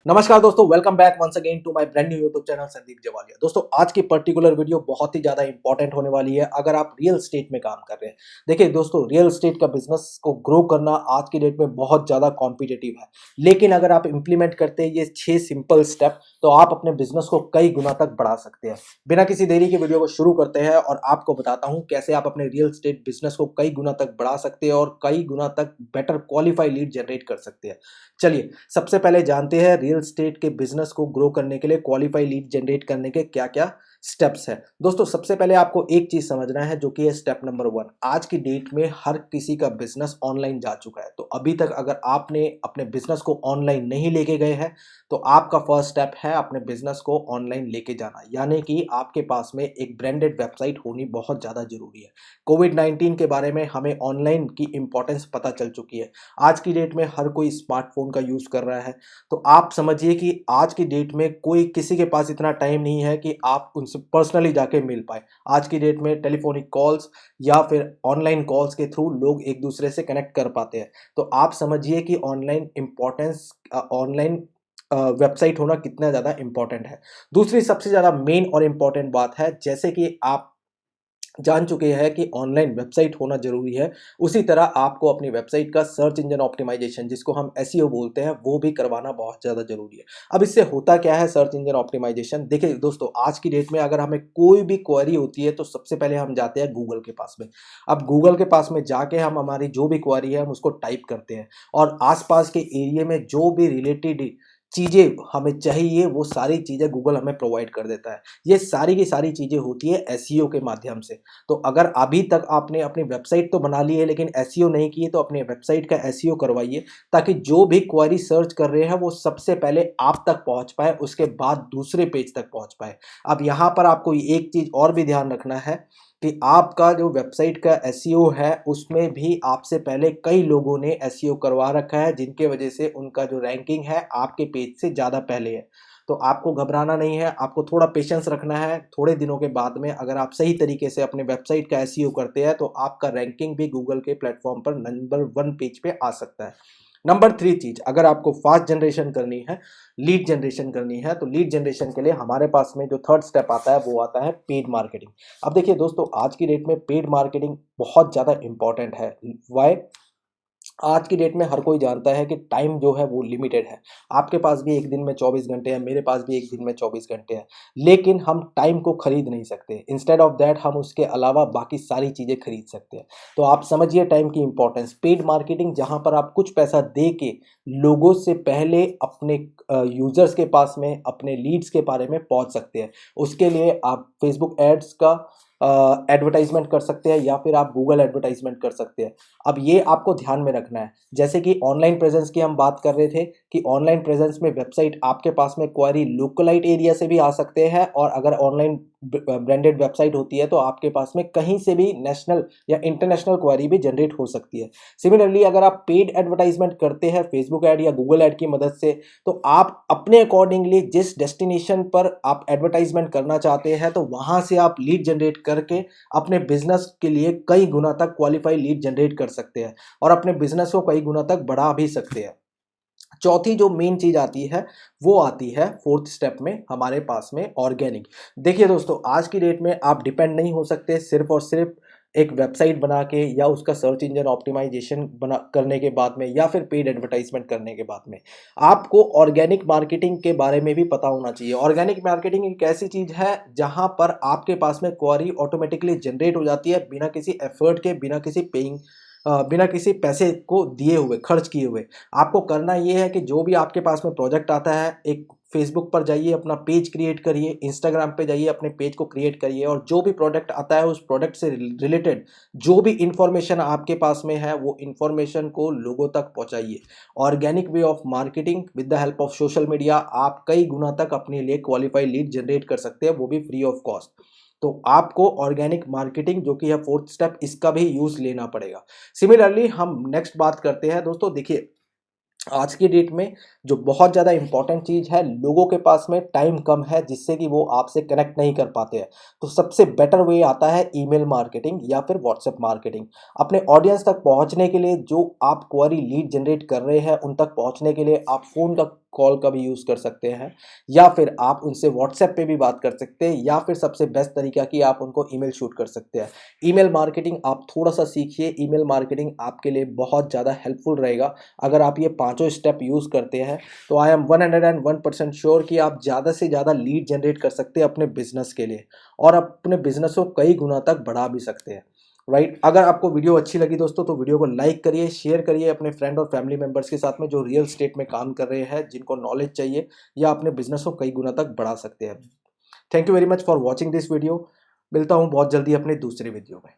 नमस्कार दोस्तों, welcome back once again to my brand new YouTube channel Sandeep Jawalia. दोस्तों, आज की पर्टिकुलर वीडियो बहुत ही ज़्यादा इंपॉर्टेंट होने वाली है अगर आप रियल एस्टेट में काम कर रहे हैं। देखिए दोस्तों, रियल एस्टेट का बिजनेस को ग्रो करना आज की डेट में बहुत ज़्यादा कॉम्पिटिटिव है, लेकिन अगर आप इंप्लीमेंट करते हैं ये 6 सिंपल स्टेप तो आप अपने बिजनेस को कई गुना तक बढ़ा सकते हैं। बिना किसी देरी के वीडियो को शुरू करते हैं और आपको बताता हूँ कैसे आप अपने रियल एस्टेट बिजनेस को कई गुना तक बढ़ा सकते हैं और कई गुना तक बेटर क्वालिफाई लीड जनरेट कर सकते हैं। चलिए, सबसे पहले जानते हैं रियल एस्टेट के बिजनेस को ग्रो करने के लिए क्वालिफाई लीड जनरेट करने के क्या क्या स्टेप्स है। दोस्तों, सबसे पहले आपको एक चीज समझना है जो कि है स्टेप नंबर 1। आज की डेट में हर किसी का बिजनेस ऑनलाइन जा चुका है, तो अभी तक अगर आपने अपने बिजनेस को ऑनलाइन नहीं लेके गए हैं तो आपका फर्स्ट स्टेप है अपने बिजनेस को ऑनलाइन लेके जाना, यानी कि आपके पास में एक ब्रांडेड वेबसाइट होनी बहुत ज्यादा जरूरी है। कोविड-19 के बारे में हमें ऑनलाइन की इंपॉर्टेंस पता चल चुकी है। आज की डेट में हर कोई स्मार्टफोन का यूज कर रहा है, तो आप समझिए कि आज की डेट में कोई किसी के पास इतना टाइम नहीं है कि आप उनसे पर्सनली जाके मिल पाए। आज की डेट में टेलीफोनिक कॉल्स या फिर ऑनलाइन कॉल्स के थ्रू लोग एक दूसरे से कनेक्ट कर पाते हैं। तो आप समझिए कि ऑनलाइन इंपॉर्टेंस ऑनलाइन वेबसाइट होना कितना ज़्यादा इंपॉर्टेंट है। दूसरी सबसे ज़्यादा मेन और इम्पॉर्टेंट बात है, जैसे कि आप जान चुके हैं कि ऑनलाइन वेबसाइट होना जरूरी है, उसी तरह आपको अपनी वेबसाइट का सर्च इंजन ऑप्टिमाइजेशन, जिसको हम एसईओ बोलते हैं, वो भी करवाना बहुत ज़्यादा जरूरी है। अब इससे होता क्या है सर्च इंजन ऑप्टिमाइजेशन? देखिए दोस्तों, आज की डेट में अगर हमें कोई भी क्वेरी होती है तो सबसे पहले हम जाते हैं गूगल के पास में। अब गूगल के पास में जाके हम हमारी जो भी क्वेरी है हम उसको टाइप करते हैं और आसपास के एरिया में जो भी रिलेटेड चीज़ें हमें चाहिए वो सारी चीज़ें गूगल हमें प्रोवाइड कर देता है। ये सारी की सारी चीज़ें होती है एसईओ के माध्यम से। तो अगर अभी तक आपने अपनी वेबसाइट तो बना ली है लेकिन एसईओ नहीं की है तो अपने वेबसाइट का एसईओ करवाइए, ताकि जो भी क्वेरी सर्च कर रहे हैं वो सबसे पहले आप तक पहुंच पाए, उसके बाद दूसरे पेज तक पहुंच पाए। अब यहाँ पर आपको एक चीज़ और भी ध्यान रखना है कि आपका जो वेबसाइट का एसईओ है उसमें भी आपसे पहले कई लोगों ने एसईओ करवा रखा है, जिनके वजह से उनका जो रैंकिंग है आपके पेज से ज़्यादा पहले है। तो आपको घबराना नहीं है, आपको थोड़ा पेशेंस रखना है। थोड़े दिनों के बाद में अगर आप सही तरीके से अपने वेबसाइट का एसईओ करते हैं तो आपका रैंकिंग भी गूगल के प्लेटफॉर्म पर नंबर 1 पेज पे आ सकता है। नंबर 3 चीज, अगर आपको फास्ट जनरेशन करनी है, लीड जनरेशन करनी है, तो लीड जनरेशन के लिए हमारे पास में जो थर्ड स्टेप आता है वो आता है पेड मार्केटिंग। अब देखिए दोस्तों, आज की डेट में पेड मार्केटिंग बहुत ज़्यादा इंपॉर्टेंट है। वाई? आज की डेट में हर कोई जानता है कि टाइम जो है वो लिमिटेड है। आपके पास भी एक दिन में 24 घंटे हैं, मेरे पास भी एक दिन में 24 घंटे हैं, लेकिन हम टाइम को खरीद नहीं सकते। इंस्टेड ऑफ दैट हम उसके अलावा बाकी सारी चीज़ें खरीद सकते हैं। तो आप समझिए टाइम की इंपॉर्टेंस। पेड मार्केटिंग जहां पर आप कुछ पैसा दे के लोगों से पहले अपने यूजर्स के पास में अपने लीड्स के बारे में पहुंच सकते हैं। उसके लिए आप फेसबुक एड्स का एडवर्टाइजमेंट कर सकते हैं या फिर आप गूगल एडवर्टाइजमेंट कर सकते हैं। अब ये आपको ध्यान में रखना है। जैसे कि ऑनलाइन प्रेजेंस की हम बात कर रहे थे कि ऑनलाइन प्रेजेंस में वेबसाइट आपके पास में क्वेरी लोकलाइट एरिया से भी आ सकते हैं, और अगर ऑनलाइन ब्रांडेड वेबसाइट होती है तो आपके पास में कहीं से भी नेशनल या इंटरनेशनल क्वेरी भी जनरेट हो सकती है। सिमिलरली अगर आप पेड एडवर्टाइजमेंट करते हैं फेसबुक ऐड या गूगल ऐड की मदद से, तो आप अपने अकॉर्डिंगली जिस डेस्टिनेशन पर आप एडवर्टाइजमेंट करना चाहते हैं तो वहां से आप लीड जनरेट करके अपने बिजनेस के लिए कई गुना तक क्वालिफाई लीड जनरेट कर सकते हैं और अपने बिजनेस को कई गुना तक बढ़ा भी सकते हैं। चौथी जो मेन चीज आती है वो आती है फोर्थ स्टेप में हमारे पास में ऑर्गेनिक। देखिए दोस्तों, आज की डेट में आप डिपेंड नहीं हो सकते सिर्फ और सिर्फ एक वेबसाइट बना के या उसका सर्च इंजन ऑप्टिमाइजेशन बना करने के बाद में या फिर पेड एडवर्टाइजमेंट करने के बाद में। आपको ऑर्गेनिक मार्केटिंग के बारे में भी पता होना चाहिए। ऑर्गेनिक मार्केटिंग एक ऐसी चीज है जहां पर आपके पास में क्वेरी ऑटोमेटिकली जनरेट हो जाती है बिना किसी एफर्ट के, बिना किसी पेइंग, बिना किसी पैसे को दिए हुए, खर्च किए हुए। आपको करना ये है कि जो भी आपके पास में प्रोजेक्ट आता है, एक फेसबुक पर जाइए अपना पेज क्रिएट करिए, इंस्टाग्राम पे जाइए अपने पेज को क्रिएट करिए और जो भी प्रोडक्ट आता है उस प्रोडक्ट से रिलेटेड जो भी इंफॉर्मेशन आपके पास में है वो इंफॉर्मेशन को लोगों तक पहुंचाइए। Organic way of marketing with the help of social media आप कई गुना तक अपने लिए क्वालिफाई लीड जनरेट कर सकते हैं, वो भी फ्री ऑफ कॉस्ट। तो आपको ऑर्गेनिक मार्केटिंग जो कि है फोर्थ स्टेप, इसका भी यूज लेना पड़ेगा। सिमिलरली हम नेक्स्ट बात करते हैं दोस्तों। देखिए, आज की डेट में जो बहुत ज़्यादा इंपॉर्टेंट चीज़ है, लोगों के पास में टाइम कम है जिससे कि वो आपसे कनेक्ट नहीं कर पाते हैं। तो सबसे बेटर वे आता है ईमेल मार्केटिंग या फिर व्हाट्सएप मार्केटिंग। अपने ऑडियंस तक पहुंचने के लिए जो आप क्वेरी लीड जनरेट कर रहे हैं उन तक पहुंचने के लिए आप फ़ोन का कॉल का भी यूज़ कर सकते हैं, या फिर आप उनसे व्हाट्सएप पे भी बात कर सकते हैं, या फिर सबसे बेस्ट तरीका कि आप उनको ईमेल शूट कर सकते हैं। ईमेल मार्केटिंग आप थोड़ा सा सीखिए, ईमेल मार्केटिंग आपके लिए बहुत ज़्यादा हेल्पफुल रहेगा। अगर आप ये पाँचों स्टेप यूज़ करते हैं तो आई एम 101% श्योर कि आप ज़्यादा से ज़्यादा लीड जनरेट कर सकते हैं अपने बिजनेस के लिए, और अपने बिजनेस को कई गुना तक बढ़ा भी सकते हैं। राइट, अगर आपको वीडियो अच्छी लगी दोस्तों तो वीडियो को लाइक करिए, शेयर करिए अपने फ्रेंड और फैमिली मेंबर्स के साथ में जो रियल स्टेट में काम कर रहे हैं, जिनको नॉलेज चाहिए या अपने बिजनेस को कई गुना तक बढ़ा सकते हैं। Thank you very much for watching this video. मिलता हूँ बहुत जल्दी अपने दूसरे वीडियो में।